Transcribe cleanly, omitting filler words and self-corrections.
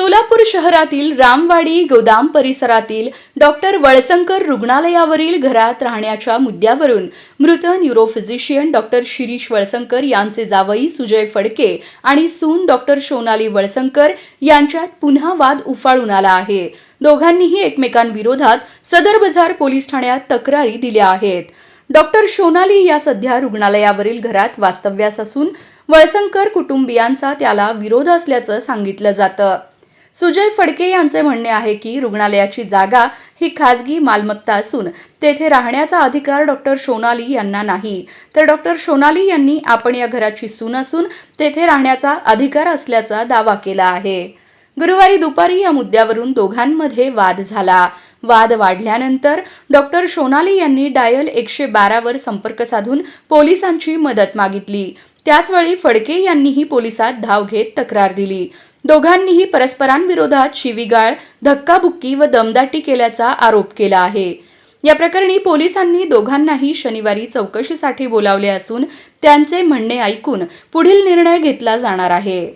सोलापूर शहरातील रामवाडी गोदाम परिसरातील डॉक्टर वळसंकर रुग्णालयावरील घरात राहण्याच्या मुद्द्यावरून मृत न्यूरोफिजिशियन डॉक्टर शिरीष वळसंकर यांचे जावई सुजय फडके आणि सून डॉक्टर सोनाली वळसंकर यांच्यात पुन्हा वाद उफाळून आला आहे। दोघांनीही एकमेकांविरोधात सदर बाजार पोलीस ठाण्यात तक्रारी दिल्या आहेत। डॉक्टर सोनाली या सध्या रुग्णालयावरील घरात वास्तव्यास असून वळसंकर कुटुंबियांचा त्याला विरोध असल्याचं सांगितलं जातं। सुजय फडके यांचे म्हणणे आहे की रुग्णालयाची जागा ही खासगी मालमत्ता असून तेथे राहण्याचा अधिकार डॉक्टर सोनाली यांना नाही, तर डॉक्टर सोनाली यांनी आपण या घराची सून असून तेथे राहण्याचा अधिकार असल्याचा दावा केला आहे। गुरुवारी दुपारी या मुद्द्यावरून दोघांमध्ये वाद झाला। वाद वाढल्यानंतर डॉक्टर सोनाली यांनी डायल 112 वर संपर्क साधून पोलिसांची मदत मागितली। त्याचवेळी फडके यांनीही पोलिसात धाव घेत तक्रार दिली। दोघांनीही परस्परांविरोधात शिवीगाळ, धक्काबुक्की व दमदाटी केल्याचा आरोप केला आहे। या प्रकरणी पोलिसांनी दोघांनाही शनिवारी चौकशीसाठी बोलावले असून त्यांचे म्हणणे ऐकून पुढील निर्णय घेतला जाणार आहे।